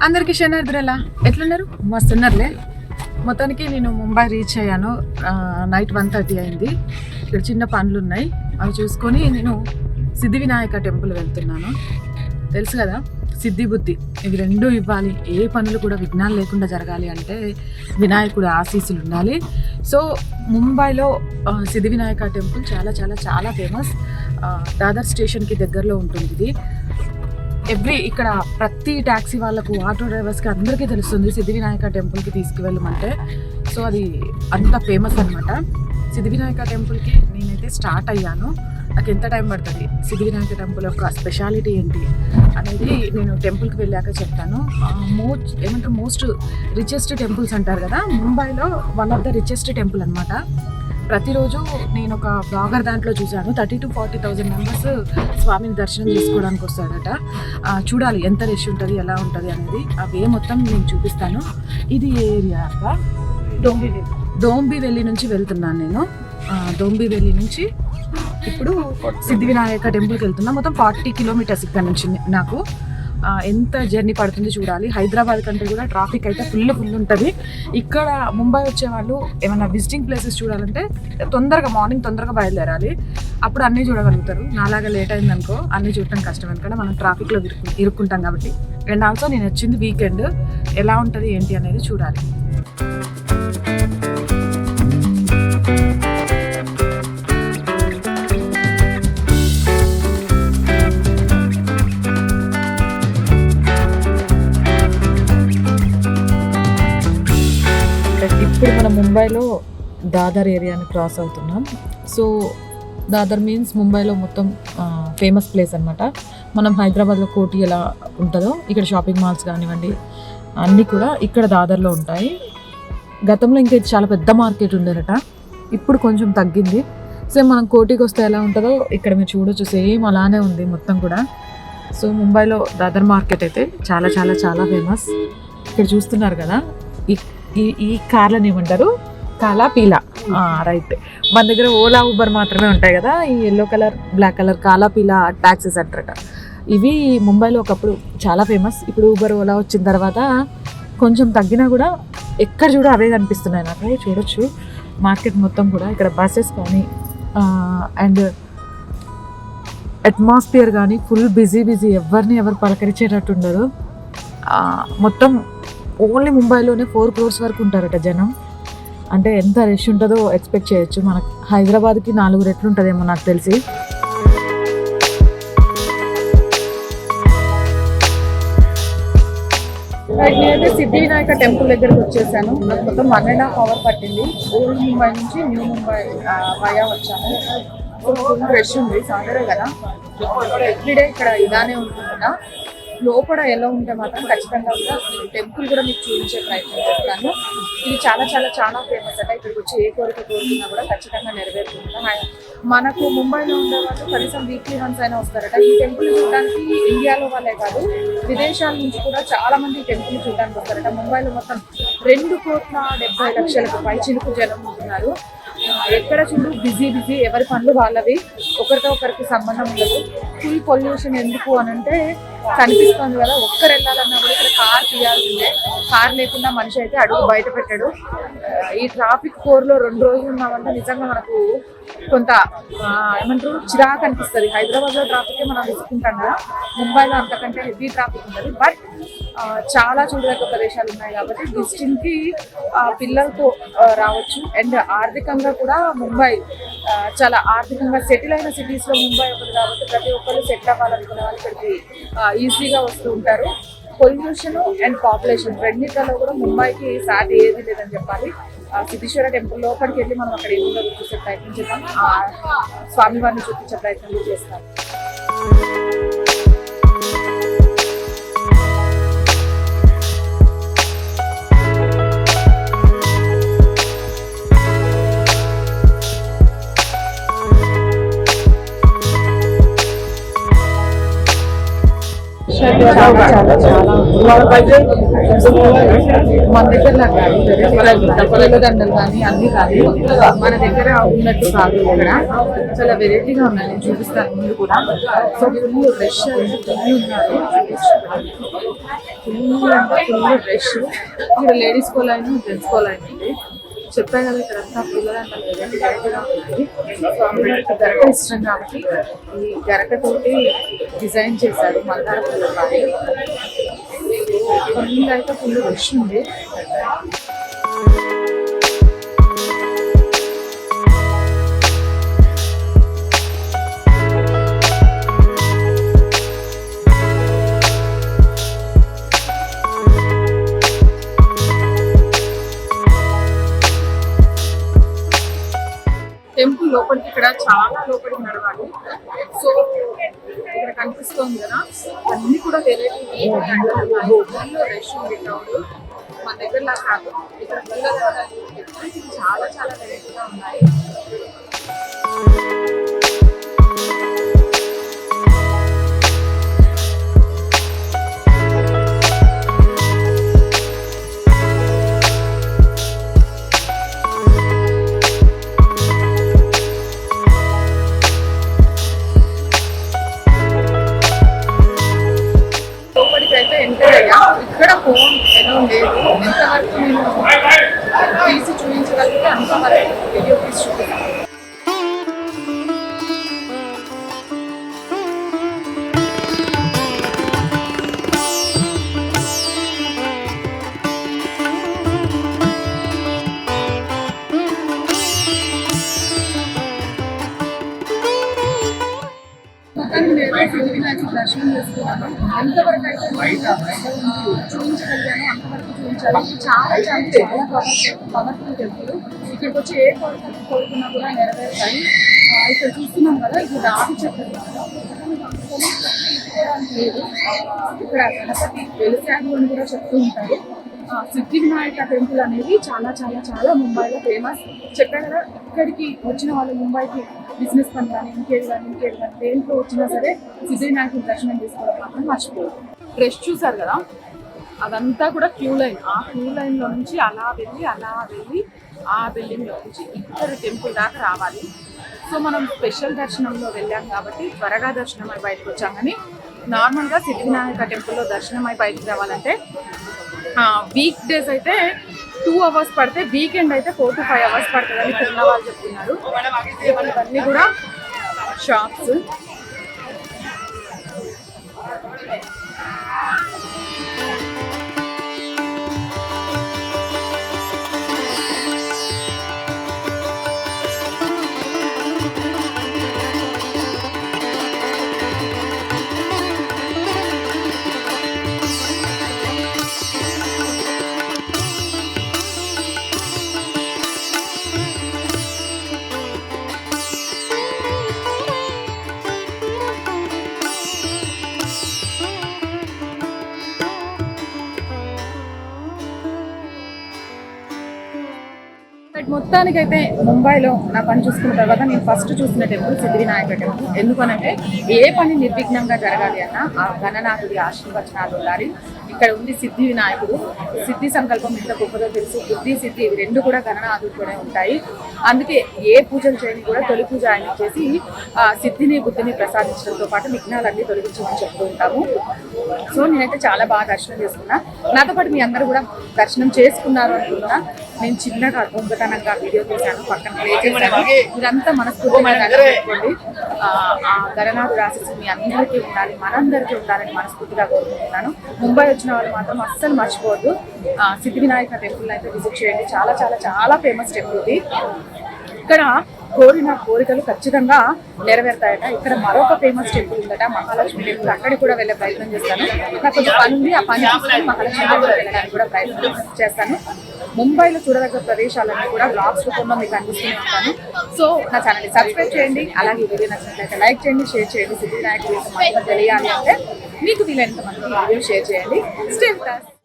అందరికీ శనార్థులు ఎట్లున్నారు? మస్తు ఉన్నారులే. మొత్తానికి నేను ముంబై రీచ్ అయ్యాను. నైట్ 1:30 అయింది. ఇక్కడ చిన్న పనులు ఉన్నాయి, అవి చూసుకొని నేను సిద్ధి వినాయక టెంపుల్ వెళ్తున్నాను. తెలుసు కదా, సిద్ధి బుద్ధి ఇవి రెండూ ఇవ్వాలి. ఏ పనులు కూడా విఘ్నాలు లేకుండా జరగాలి అంటే వినాయకుడు ఆశీస్సులు ఉండాలి. సో ముంబైలో సిద్ధి వినాయక టెంపుల్ చాలా చాలా చాలా ఫేమస్. దాదర్ స్టేషన్కి దగ్గరలో ఉంటుంది ఇది. ఇక్కడ ప్రతి ట్యాక్సీ వాళ్ళకు, ఆటో డ్రైవర్స్కి అందరికీ తెలుస్తుంది సిద్ధి వినాయక టెంపుల్కి తీసుకువెళ్ళమంటే. సో అది అంత ఫేమస్ అనమాట. సిద్ధి వినాయక టెంపుల్కి నేనైతే స్టార్ట్ అయ్యాను. నాకు ఎంత టైం పడుతుంది, సిద్ధి వినాయక టెంపుల్ యొక్క స్పెషాలిటీ ఏంటి అనేది నేను టెంపుల్కి వెళ్ళాక చెప్తాను. మోస్ట్ రిచెస్ట్ టెంపుల్స్ అంటారు కదా, ముంబైలో one of the richest temple అనమాట. ప్రతిరోజు నేను ఒక బ్లాగర్ దాంట్లో చూశాను, 30,000 to 40,000 మెంబర్స్ స్వామిని దర్శనం చేసుకోవడానికి వస్తాడట. చూడాలి ఎంత రష్ ఉంటుంది, ఎలా ఉంటుంది అనేది. ఆ వే మొత్తం నేను చూపిస్తాను. ఇది ఏరియా డోంబివెల్లి నుంచి వెళ్తున్నాను నేను. డోంబివెల్లి నుంచి ఇప్పుడు సిద్ధి వినాయక టెంపుల్కి వెళ్తున్నా. మొత్తం 40 కిలోమీటర్స్ ఇక్కడ నుంచి నాకు. ఎంత జర్నీ పడుతుంది చూడాలి. హైదరాబాద్ కంటే కూడా ట్రాఫిక్ అయితే ఫుల్ ఉంటుంది. ఇక్కడ ముంబై వచ్చే వాళ్ళు ఏమైనా విజిటింగ్ ప్లేసెస్ చూడాలంటే మార్నింగ్ తొందరగా బయలుదేరాలి. అప్పుడు అన్నీ చూడగలుగుతారు. నాలాగా లేట్ అయిందనుకో అన్నీ చూడటం కష్టం, ఎందుకంటే మనం ట్రాఫిక్లో ఇరుక్కుంటాం కాబట్టి. అండ్ ఆల్సో నేను వచ్చింది వీకెండ్, ఎలా ఉంటుంది ఏంటి అనేది చూడాలి. ఇప్పుడు మనం ముంబైలో దాదర్ ఏరియాని క్రాస్ అవుతున్నాం. సో దాదర్ మీన్స్ ముంబైలో మొత్తం ఫేమస్ ప్లేస్ అనమాట. మనం హైదరాబాద్లో కోటి ఎలా ఉంటుందో ఇక్కడ షాపింగ్ మాల్స్ కానివ్వండి అన్నీ కూడా ఇక్కడ దాదర్లో ఉంటాయి. గతంలో ఇంకా చాలా పెద్ద మార్కెట్ ఉండేదట, ఇప్పుడు కొంచెం తగ్గింది. సేమ్ మనం కోటికి వస్తే ఎలా ఉంటుందో ఇక్కడ మీరు చూడొచ్చు, సేమ్ అలానే ఉంది మొత్తం కూడా. సో ముంబైలో దాదర్ మార్కెట్ అయితే చాలా చాలా చాలా ఫేమస్. ఇక్కడ చూస్తున్నారు కదా, ఈ కార్లని ఏమంటారు, కాలా పీలా, రైట్. మన దగ్గర ఓలా ఊబర్ మాత్రమే ఉంటాయి కదా, ఈ ఎల్లో కలర్ బ్లాక్ కలర్ కాలా పీలా ట్యాక్సీస్ అంటారట. ఇవి ముంబైలో ఒకప్పుడు చాలా ఫేమస్. ఇప్పుడు ఊబర్ ఓలా వచ్చిన తర్వాత కొంచెం తగ్గినా కూడా ఎక్కడ చూడ అవే కనిపిస్తున్నాయి నాకు. చూడొచ్చు మార్కెట్ మొత్తం కూడా. ఇక్కడ బస్సెస్ కానీ అండ్ అట్మాస్ఫియర్ కానీ ఫుల్ బిజీ ఎవరు పలకరించేటట్టు ఉండదు. మొత్తం ఓన్లీ ముంబైలోనే 4 crores వరకు ఉంటారట జనం. అంటే ఎంత రష్ ఉంటుందో ఎక్స్పెక్ట్ చేయొచ్చు. మనకు హైదరాబాద్కి 4 రెట్లు ఉంటుందేమో నాకు తెలిసి. నేనైతే సిద్ధి వినాయక టెంపుల్ దగ్గరకు వచ్చేసాను. నాకు మొత్తం 1.5 hours పట్టింది. ఓల్డ్ ముంబై నుంచి న్యూ ముంబై వయా వచ్చాను. ఫుల్ రష్ ఉంది, సాటర్డే కదా. ఎవ్రీడే ఇక్కడ ఇలానే ఉంటుందా. లోపల ఎలా ఉంటే మాత్రం ఖచ్చితంగా కూడా టెంపుల్ కూడా మీకు చూపించే ప్రయత్నం చేస్తాను. ఇది చాలా చాలా చాలా ఫేమస్ అట. ఇక్కడికి వచ్చి ఏ కోరిక కోరుకున్నా కూడా ఖచ్చితంగా నెరవేరుతుందా. మనకు ముంబైలో ఉండే వాళ్ళు కనీసం వీక్లీ వన్స్ అయినా వస్తారట. ఈ టెంపుల్ చూడడానికి ఇండియాలో వాళ్ళే కాదు, విదేశాల నుంచి కూడా చాలా మంది ఈ టెంపుల్ చూడడానికి వస్తారట. ముంబైలో మొత్తం 2,70,00,000 పైచిలుకు జనం ఉంటున్నారు. ఎక్కడ చూడు బిజీ, ఎవరి పనులు వాళ్ళవి, ఒకరితో ఒకరికి సంబంధం ఉండదు. Full pollution. ఎందుకు అని అంటే కనిపిస్తుంది కదా, ఒక్కరు వెళ్ళాలన్నా కూడా ఇక్కడ కార్ తీయాల్సిందే. కార్ లేకుండా మనిషి అయితే అడుగు బయట పెట్టాడు. ఈ ట్రాఫిక్ కోర్లో 2 రోజులు ఉన్నామంటే నిజంగా మనకు కొంత ఏమంటారు చిరాకు అనిపిస్తుంది. హైదరాబాద్లో ట్రాఫిక్ మనం విసుకుంటాం కదా, ముంబైలో అంతకంటే హెవీ ట్రాఫిక్ ఉంటుంది. బట్ చాలా చూడదగ్గ ప్రదేశాలు ఉన్నాయి కాబట్టి విజిటింగ్కి పిల్లలతో రావచ్చు. అండ్ ఆర్థికంగా కూడా ముంబై చాలా ఆర్థికంగా సెటిల్ అయిన సిటీస్లో ముంబై ఒకటి కాబట్టి ప్రతి ఒక్కరు సెటిల్ అవ్వాలనుకునే వాళ్ళు ఇక్కడికి ఈజీగా వస్తూ ఉంటారు. పొల్యూషన్ అండ్ పాపులేషన్ రెండింటిలో కూడా ముంబైకి సాటి ఏది లేదని చెప్పాలి. సిద్ధేశ్వర టెంపుల్ లోపలికి వెళ్ళి మనం అక్కడ ఏముందో చూసే ప్రయత్నం చేద్దాం. స్వామివారిని చూపించే ప్రయత్నం చేస్తాం. రష్ అయితే చాలా చాలా చాలా మన దగ్గర దండలు కానీ అన్ని కానీ మన దగ్గర ఉన్నట్టు కాదు ఇక్కడ చాలా వెరైటీగా ఉన్నాయి. నేను చూపిస్తాను ముందు కూడా. సో ఫుల్ రష్ ఫుల్ ఉన్నారు, ఫుల్ అంటే ఫుల్ రష్. ఇక్కడ లేడీస్ కోలైనా జెంట్స్ కోలైనా ఉంది. చెప్పా కదా ఇక్కడంతా పిల్లలంతా వెరైటీగా ఉంటుంది. సో అందరికి గరక ఇష్టం కాబట్టి ఈ గరకతోటి డిజైన్ చేశారు మందార పూలు. కానీ ఫుల్ అయితే ఫుల్ రష్ ఉంది. టెంపుల్ లోపలికి ఇక్కడ చాలా లోపలికి నడవాలి. సో ఇక్కడ కనిపిస్తోంది కదా అన్ని కూడా వెరైటీ రష్ ఉంది క్రౌడ్. మన దగ్గర కాదు, ఇక్కడ చాలా చాలా వెరైటీగా ఉన్నాయి. ఇక్కడ ఫోన్ ఎలా లేదు, ఎంతవరకు నేను తీసి చూపించగలిగితే అంతవరకు వీడియో తీసి చూపిస్తాను. దర్శనం చేసుకున్నాను. ఎంతవరకు అయితే చూపించగలిగాను అంతవరకు చూపించాలి. చాలా చాలా చాలా పవర్ఫుల్ టెంపుల్. ఇక్కడికి వచ్చి ఏ కోరుకున్నా కూడా నెరవేరుతాయి. ఇక్కడ చూస్తున్నాం కదా, ఇది రావి చెట్టు. ఇక్కడ గణపతి వెలిసాడు అని కూడా చెప్తూ ఉంటారు. సిద్ధి వినాయక టెంపుల్ అనేది చాలా చాలా చాలా ముంబైలో ఫేమస్. చెప్పాను కదా, ఇక్కడికి వచ్చిన వాళ్ళు ముంబైకి బిజినెస్ పని కానీ ఇంకేది కానీ దేంట్లో వచ్చినా సరే సిద్ధి వినాయకుడి దర్శనం చేసుకోవడం మాత్రం మర్చిపోదు. రష్ చూసారు కదా, అదంతా కూడా క్యూ లైన్. ఆ క్యూ లైన్లో నుంచి అలా వెళ్ళి ఆ బిల్డింగ్లో నుంచి ఇక్కడ టెంపుల్ దాకా రావాలి. సో మనం స్పెషల్ దర్శనంలో వెళ్ళాం కాబట్టి త్వరగా దర్శనం అయి బయటకు వచ్చాం. కానీ నార్మల్గా సిద్ధి వినాయక టెంపుల్లో దర్శనం అయి బయటకు రావాలంటే వీక్ డేస్ అయితే 2 hours పడితే, వీకెండ్ అయితే 4 to 5 hours పడుతుందని తిన్న వాళ్ళు చెప్తున్నారు. ఇవన్నీ కూడా షాప్స్. మొత్తానికైతే ముంబైలో నా పని చూసుకున్న తర్వాత నేను ఫస్ట్ చూసిన టెంపుల్ సిద్ధి వినాయక టెంపుల్. ఎందుకనంటే ఏ పని నిర్విఘ్నంగా జరగాలి అన్న ఆ గణనాథుడి ఆశీర్వచనాలు ఉండాలి. ఇక్కడ ఉంది సిద్ధి వినాయకుడు. సిద్ధి సంకల్పం ఎంత గొప్పదో తెలుసు. బుద్ధి సిద్ధి ఇవి రెండు కూడా గణనాథుడితోనే ఉంటాయి. అందుకే ఏ పూజలు చేయని కూడా తొలి పూజ ఆయన చేసి సిద్ధిని బుద్ధిని ప్రసాదించడంతో పాటు విఘ్నాలన్నీ తొలగించమని చెప్తూ ఉంటాము. సో నేనైతే చాలా బాగా దర్శనం చేసుకున్నా. నాతో పాటు మీ అందరూ కూడా దర్శనం చేసుకున్నారు అనుకున్నా. నేను చిన్నగా దొంగతనంగా వీడియో తీశాను, పక్కన ప్లే చేశాను. ఇదంతా మనస్ఫూర్తిగా పెట్టుకోండి. ఆ గణనాథుడి ఆశీస్సులు మీ అందరికీ ఉండాలి, మనందరికీ ఉండాలని మనస్ఫూర్తిగా కోరుకుంటున్నాను. ముంబై వచ్చిన వాళ్ళు మాత్రం అస్సలు మర్చిపోవద్దు, సిద్ధి వినాయక టెంపుల్ అయితే విజిట్ చేయండి. చాలా చాలా చాలా ఫేమస్ టెంపుల్ ఇది. ఇక్కడ కోరిన కోరికలు ఖచ్చితంగా నెరవేరుతాయట. ఇక్కడ మరొక ఫేమస్ టెంపుల్ ఉందట, మహాలక్ష్మి టెంపుల్. అక్కడికి కూడా వెళ్ళే ప్రయత్నం చేస్తాను. నాకు కొంచెం పని ఉంది, ఆ పని తీసుకొని మహాలక్ష్మి టెంపుల్ వెళ్ళడానికి కూడా ప్రయత్నం చేస్తాను. ముంబైలో చూడదగ్గ ప్రదేశాలన్నీ కూడా బ్లాగ్స్ రూపంలో మీకు అందిస్తూనే ఉంటాను. సో నా ఛానల్ని సబ్స్క్రైబ్ చేయండి. అలాగే వీడియో నచ్చినట్లయితే లైక్ చేయండి, షేర్ చేయండి. సిద్ధి వినాయక గురించి తెలియాలి అంటే మీకు వీలైనంత మంది వీడియో షేర్ చేయండి. Stay with us.